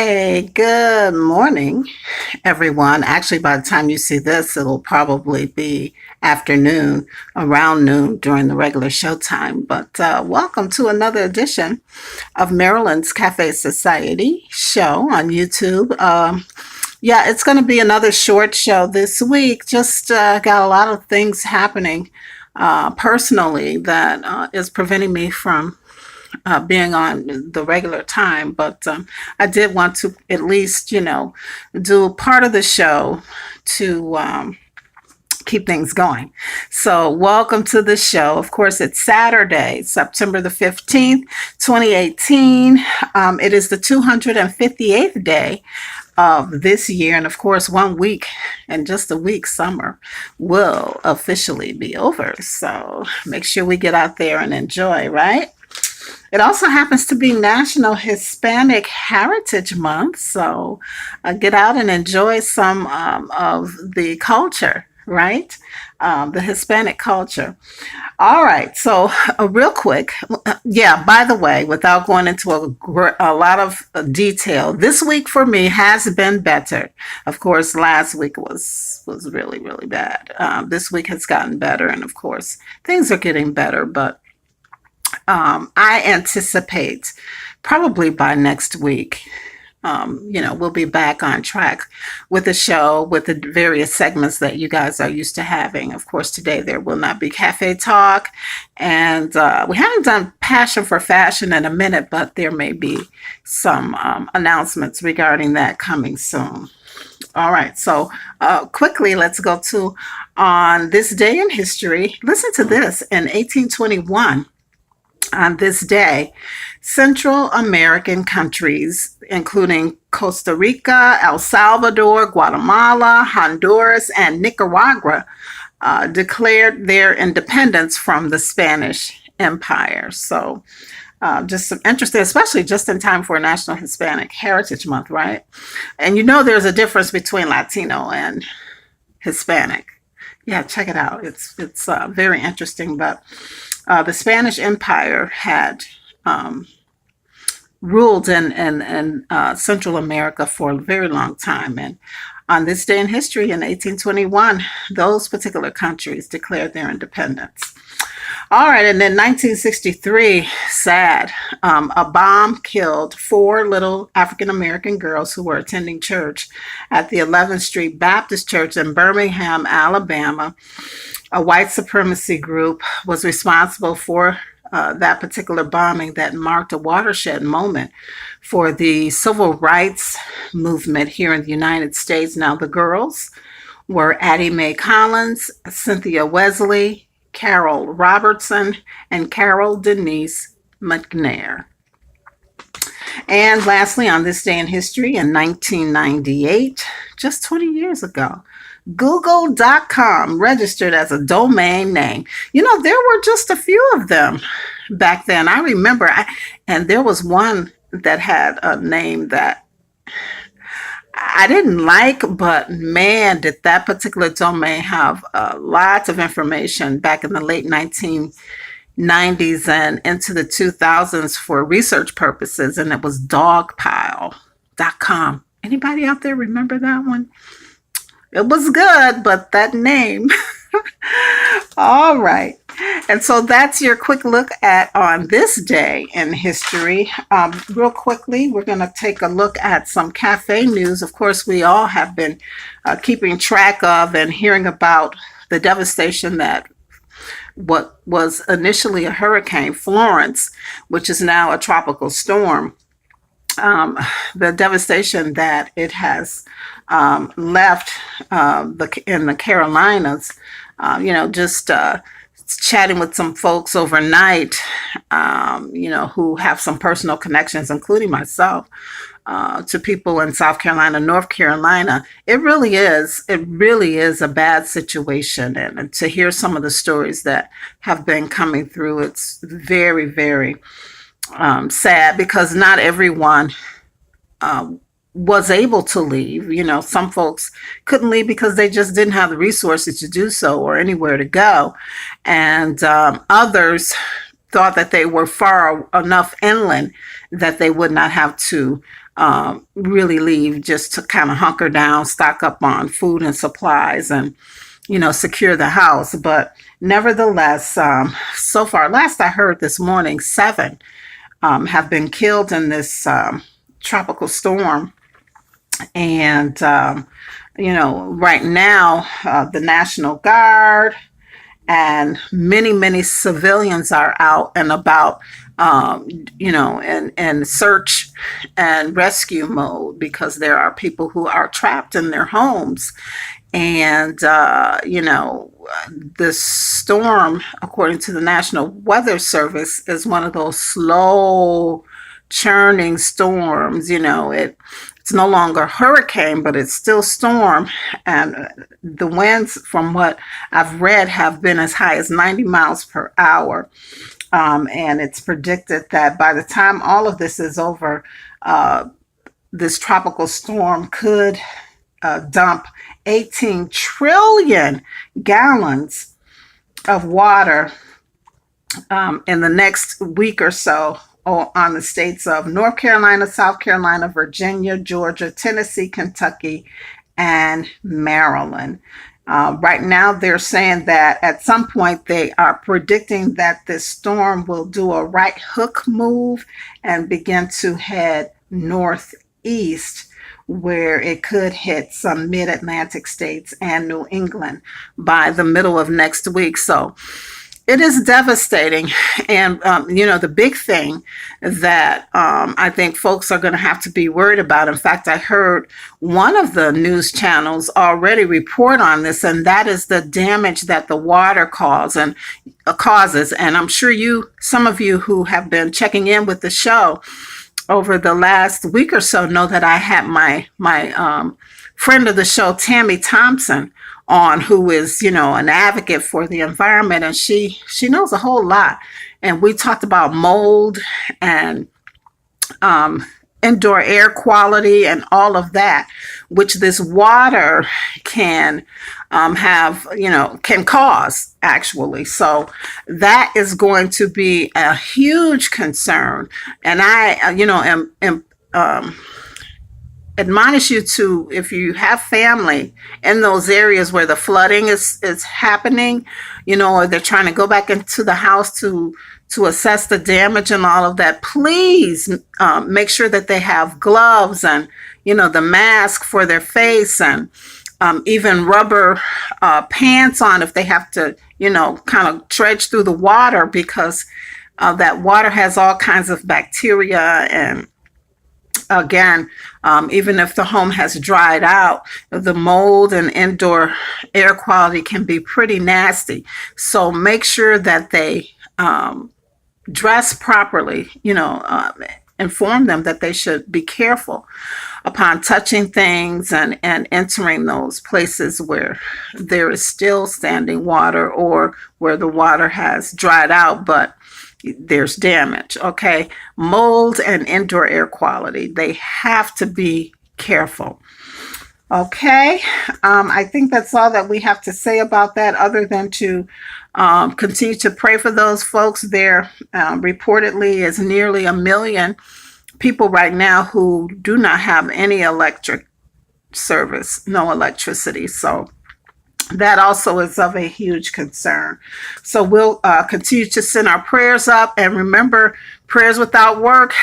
Hey, good morning, everyone. Actually, by the time you see this, it'll probably be afternoon, around noon during the regular show time. But welcome to another edition of Marilyn's Cafe Society show on YouTube. Yeah, it's going to be another short show this week. Just got a lot of things happening personally that is preventing me from being on the regular time, but I did want to at least, do part of the show to keep things going. So, welcome to the show. Of course, it's Saturday, September the 15th, 2018. It is the 258th day of this year. And of course, 1 week and just a week, summer will officially be over. So, make sure we get out there and enjoy, right? It also happens to be National Hispanic Heritage Month, so get out and enjoy some of the culture, right? The Hispanic culture. All right, so real quick, yeah, by the way, without going into a lot of detail, this week for me has been better. Of course, last week was really, really bad. This week has gotten better, and of course, things are getting better, but I anticipate probably by next week, we'll be back on track with the show, with the various segments that you guys are used to having. Of course, today there will not be cafe talk, and we haven't done passion for fashion in a minute, but there may be some announcements regarding that coming soon. All right, so quickly, let's go to on this day in history. Listen to this. In 1821, on this day, Central American countries, including Costa Rica, El Salvador, Guatemala, Honduras, and Nicaragua, declared their independence from the Spanish Empire. So, just some interesting, especially just in time for National Hispanic Heritage Month, right? And there's a difference between Latino and Hispanic. Yeah, check it out. It's very interesting, but the Spanish Empire had ruled in Central America for a very long time. And on this day in history, in 1821, those particular countries declared their independence. All right, and then 1963, sad, a bomb killed four little African American girls who were attending church at the 11th Street Baptist Church in Birmingham, Alabama. A white supremacy group was responsible for that particular bombing that marked a watershed moment for the civil rights movement here in the United States. Now, the girls were Addie Mae Collins, Cynthia Wesley, Carol Robertson, and Carol Denise McNair. And lastly, on this day in history, in 1998, just 20 years ago, Google.com registered as a domain name. There were just a few of them back then. I remember, and there was one that had a name that I didn't like, but man, did that particular domain have lots of information back in the late 1990s and into the 2000s for research purposes, and it was dogpile.com. Anybody out there remember that one? It was good, but that name. All right. And so that's your quick look at on this day in history. Real quickly, we're going to take a look at some cafe news. Of course, we all have been keeping track of and hearing about the devastation that what was initially a hurricane, Florence, which is now a tropical storm. The devastation that it has left in the Carolinas, just chatting with some folks overnight, who have some personal connections, including myself, to people in South Carolina, North Carolina. It really is a bad situation. And to hear some of the stories that have been coming through, it's very, very sad because not everyone was able to leave. Some folks couldn't leave because they just didn't have the resources to do so or anywhere to go. And others thought that they were far enough inland that they would not have to really leave, just to kind of hunker down, stock up on food and supplies, and secure the house. But nevertheless, so far, last I heard this morning, 7 have been killed in this tropical storm. And right now, the National Guard and many civilians are out and about, in search and rescue mode, because there are people who are trapped in their homes. And this storm, according to the National Weather Service, is one of those slow churning storms. It's no longer a hurricane, but it's still storm. And the winds, from what I've read, have been as high as 90 miles per hour. And it's predicted that by the time all of this is over, this tropical storm could dump 18 trillion gallons of water in the next week or so on the states of North Carolina, South Carolina, Virginia, Georgia, Tennessee, Kentucky, and Maryland. Right now, they're saying that at some point they are predicting that this storm will do a right hook move and begin to head northeast, where it could hit some mid-Atlantic states and New England by the middle of next week. So it is devastating. And, the big thing that I think folks are going to have to be worried about. In fact, I heard one of the news channels already report on this, and that is the damage that the water causes. And I'm sure some of you who have been checking in with the show over the last week or so know that I had my friend of the show, Tammy Thompson, on, who is, an advocate for the environment, and she knows a whole lot. And we talked about mold and indoor air quality and all of that, which this water can can cause, actually. So that is going to be a huge concern. And I, am admonish you to, if you have family in those areas where the flooding is happening, or they're trying to go back into the house to assess the damage and all of that, please make sure that they have gloves and, the mask for their face, and even rubber pants on if they have to, kind of trudge through the water, because that water has all kinds of bacteria. And again, even if the home has dried out, the mold and indoor air quality can be pretty nasty. So make sure that they dress properly, inform them that they should be careful upon touching things and entering those places where there is still standing water, or where the water has dried out, but there's damage. Okay. Mold and indoor air quality, they have to be careful. Okay. I think that's all that we have to say about that, other than to continue to pray for those folks. There reportedly is nearly 1 million people right now who do not have any electric service, no electricity. So that also is of a huge concern. So we'll continue to send our prayers up. And remember, prayers without work,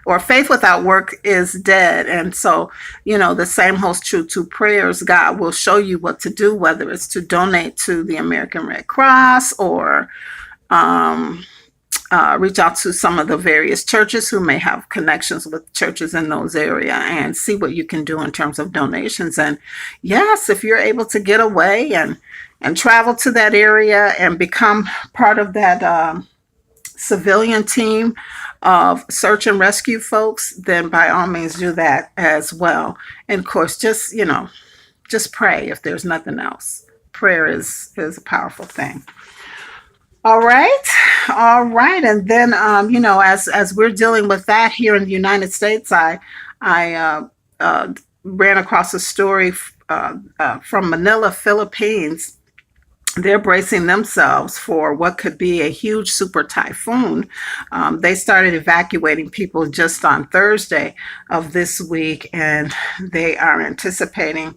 or faith without work, is dead. And so, the same holds true to prayers. God will show you what to do, whether it's to donate to the American Red Cross, or reach out to some of the various churches who may have connections with churches in those areas, and see what you can do in terms of donations. And yes, if you're able to get away and travel to that area and become part of that civilian team of search and rescue folks, then by all means do that as well. And of course, just pray if there's nothing else. Prayer is a powerful thing. All right. And then, as we're dealing with that here in the United States, I ran across a story from Manila, Philippines, they're bracing themselves for what could be a huge super typhoon. They started evacuating people just on Thursday of this week, and they are anticipating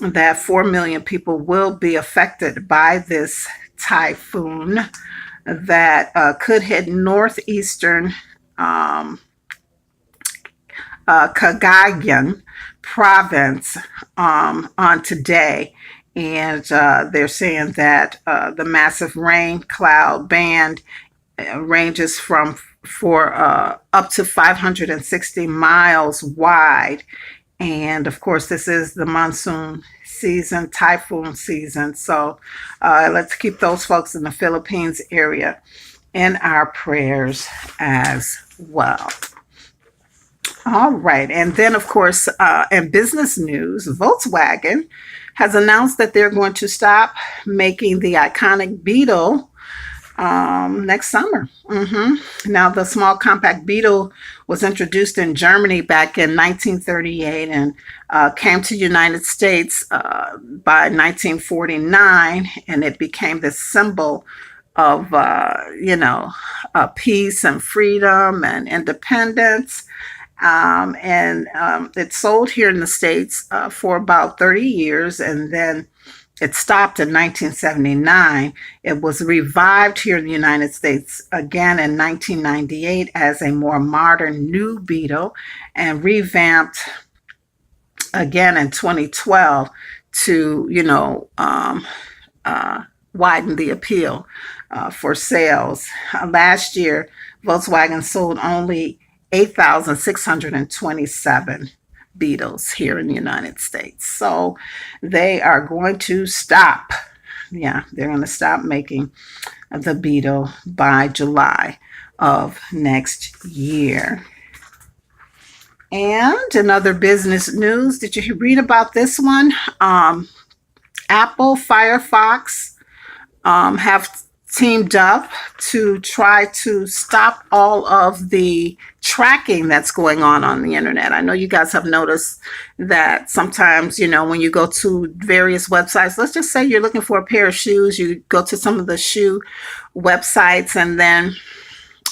that 4 million people will be affected by this typhoon that could hit northeastern um, Cagayan province on today. And they're saying that the massive rain cloud band ranges from for up to 560 miles wide. And of course, this is the monsoon season, typhoon season. So let's keep those folks in the Philippines area in our prayers as well. All right. And then, of course, in business news, Volkswagen has announced that they're going to stop making the iconic Beetle next summer. Now, the small compact Beetle was introduced in Germany back in 1938 and came to the United States by 1949, and it became this symbol of, peace and freedom and independence. And it sold here in the States for about 30 years, and then it stopped in 1979. It was revived here in the United States again in 1998 as a more modern new Beetle, and revamped again in 2012 to, widen the appeal for sales. Last year, Volkswagen sold only 8,627 Beetles here in the United States. So they are going to stop. Yeah, they're going to stop making the Beetle by July of next year. And in other business news, did you read about this one? Apple, Firefox have teamed up to try to stop all of the tracking that's going on the internet. I know you guys have noticed that sometimes, when you go to various websites, let's just say you're looking for a pair of shoes, you go to some of the shoe websites and then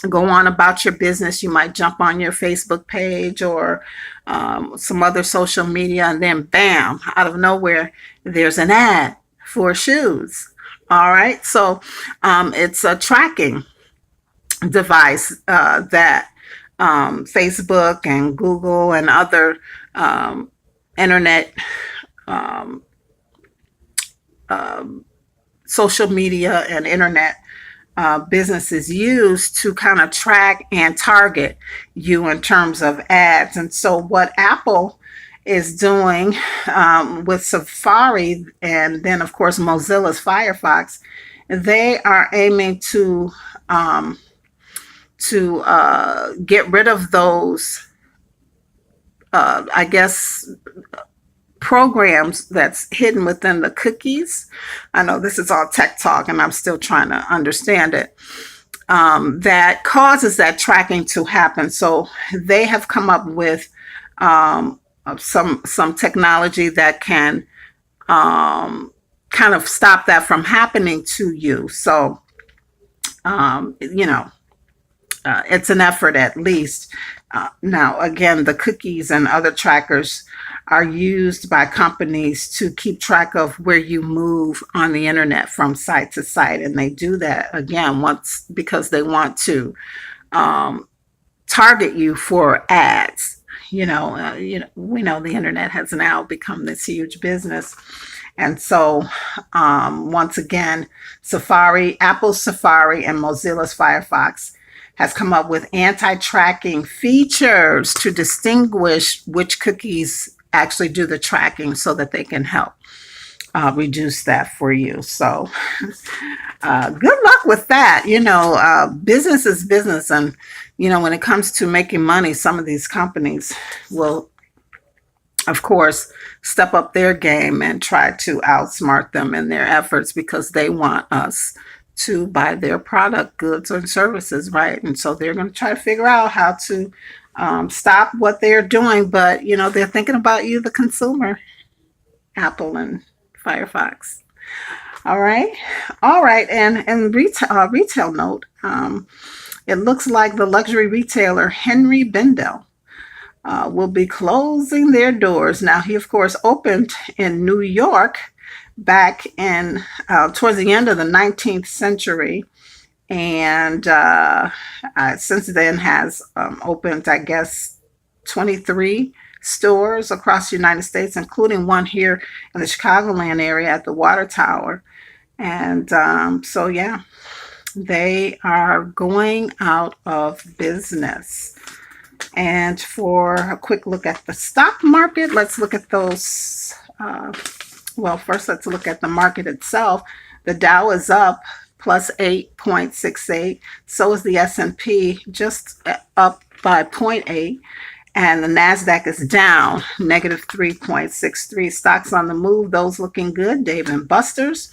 go on about your business. You might jump on your Facebook page or some other social media, and then bam, out of nowhere, there's an ad for shoes. All right, so it's a tracking device that Facebook and Google and other internet social media and internet businesses use to kind of track and target you in terms of ads. And so what Apple is doing with Safari, and then of course Mozilla's Firefox, they are aiming to get rid of those, I guess, programs that's hidden within the cookies. I know this is all tech talk and I'm still trying to understand it. That causes that tracking to happen. So they have come up with some technology that can kind of stop that from happening to you. So it's an effort at least. Now, again, the cookies and other trackers are used by companies to keep track of where you move on the internet from site to site. And they do that, again, once because they want to target you for ads. We know the internet has now become this huge business. And so, once again, Apple's Safari and Mozilla's Firefox has come up with anti-tracking features to distinguish which cookies actually do the tracking so that they can help reduce that for you. So good luck with that. Business is business. And, when it comes to making money, some of these companies will, of course, step up their game and try to outsmart them in their efforts because they want us to buy their product, goods, and services, right? And so they're going to try to figure out how to stop what they're doing. But, they're thinking about you, the consumer, Apple and Firefox. All right. All right. And retail note, it looks like the luxury retailer Henry Bendel will be closing their doors. Now, he, of course, opened in New York back in towards the end of the 19th century. And since then has opened, I guess, 23 stores across the United States, including one here in the Chicagoland area at the Water Tower. And so, yeah, they are going out of business. And for a quick look at the stock market, let's look at those. Well, first, let's look at the market itself. The Dow is up plus 8.68. So is the S&P, just up by zero point 0.8. And the NASDAQ is down negative 3.63. Stocks on the move, those looking good. Dave and Buster's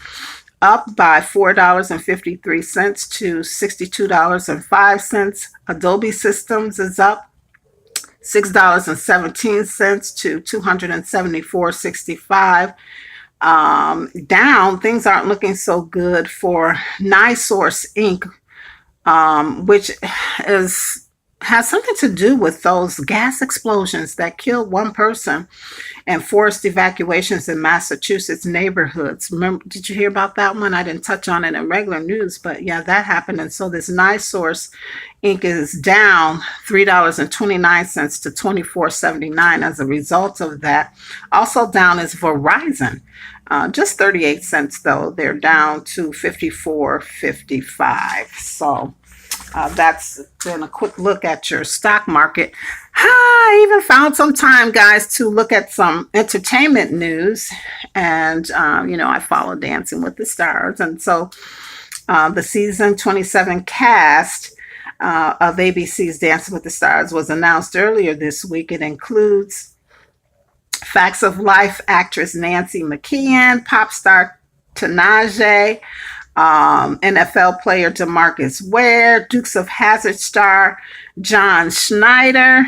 up by $4.53 to $62.05. Adobe Systems is up $6.17 to $274.65. Down, things aren't looking so good for NiSource Inc., which has something to do with those gas explosions that killed one person and forced evacuations in Massachusetts neighborhoods. Remember, did you hear about that one? I didn't touch on it in regular news, but yeah, that happened. And so this NiSource Inc. is down $3.29 to $24.79 as a result of that. Also down is Verizon. Just 38 cents though. They're down to 54.55. So that's been a quick look at your stock market. I even found some time, guys, to look at some entertainment news. And, I follow Dancing with the Stars. And so the season 27 cast of ABC's Dancing with the Stars was announced earlier this week. It includes Facts of Life actress Nancy McKeon, pop star Tanaje, NFL player DeMarcus Ware, Dukes of Hazzard star John Schneider,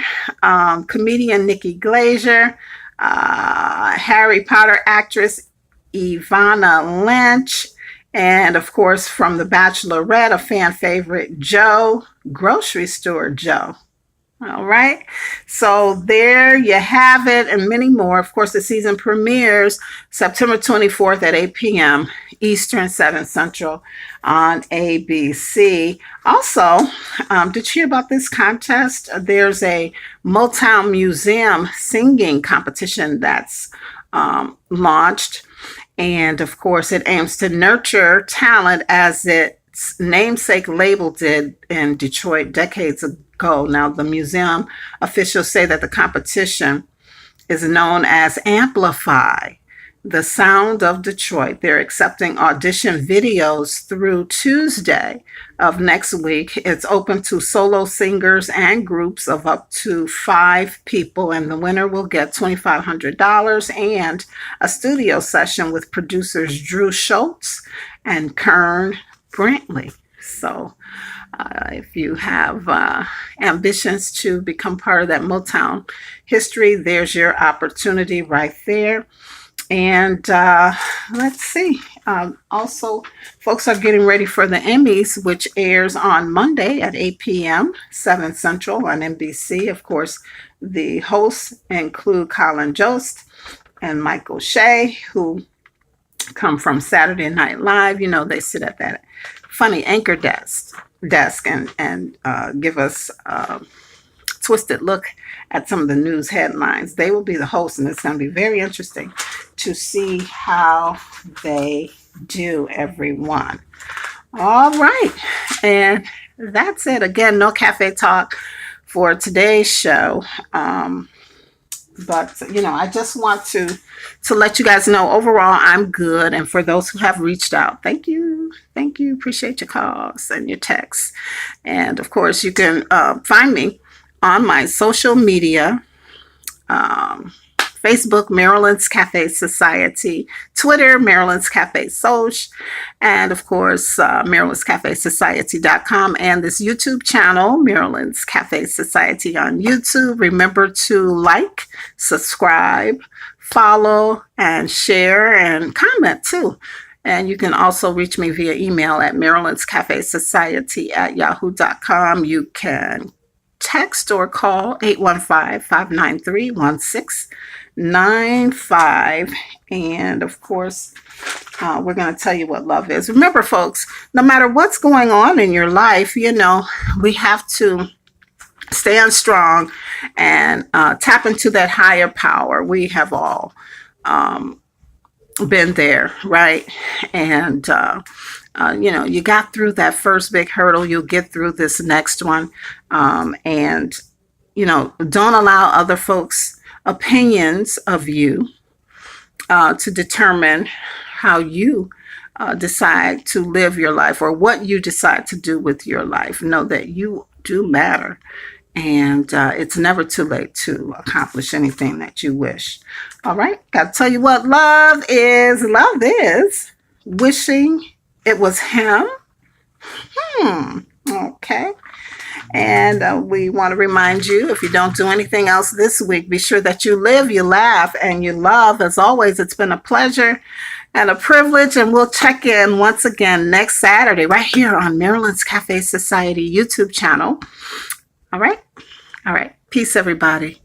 comedian Nikki Glazer, Harry Potter actress Ivana Lynch, and of course from The Bachelorette, a fan favorite, Joe, grocery store Joe. All right. So there you have it and many more. Of course, the season premieres September 24th at 8 p.m. Eastern, 7 Central on ABC. Also, did you hear about this contest? There's a Motown Museum singing competition that's launched. And of course, it aims to nurture talent as its namesake label did in Detroit decades ago. Now, the museum officials say that the competition is known as Amplify, the Sound of Detroit. They're accepting audition videos through Tuesday of next week. It's open to solo singers and groups of up to 5 people, and the winner will get $2,500 and a studio session with producers Drew Schultz and Kern Brantley. So if you have ambitions to become part of that Motown history, there's your opportunity right there. And let's see. Also, folks are getting ready for the Emmys, which airs on Monday at 8 p.m., 7 Central on NBC. Of course, the hosts include Colin Jost and Michael Shea, who come from Saturday Night Live. They sit at that funny anchor desk and give us a twisted look at some of the news headlines. They will be the hosts, and it's going to be very interesting to see how they do, everyone. All right, and that's it. Again, no cafe talk for today's show. But I just want to let you guys know overall I'm good. And for those who have reached out, thank you. Appreciate your calls and your texts. And of course, you can find me on my social media. Facebook, Marilyn's Cafe Society, Twitter, Marilyn's Cafe Soch, and of course, Marilyn's Cafe Society.com, and this YouTube channel, Marilyn's Cafe Society on YouTube. Remember to like, subscribe, follow, and share, and comment too. And you can also reach me via email at marilynscafesociety@yahoo.com. You can text or call 815-593-1695. And of course, we're going to tell you what love is. Remember, folks, no matter what's going on in your life, we have to stand strong and tap into that higher power. We have all been there, right? And you got through that first big hurdle. You'll get through this next one. And don't allow other folks' opinions of you to determine how you decide to live your life or what you decide to do with your life. Know that you do matter, and it's never too late to accomplish anything that you wish. All right, gotta tell you what love is. Love is wishing it was him. Okay. And we want to remind you, if you don't do anything else this week, be sure that you live, you laugh, and you love. As always, it's been a pleasure and a privilege. And we'll check in once again next Saturday right here on Marilyn's Cafe Society YouTube channel. All right. All right. Peace, everybody.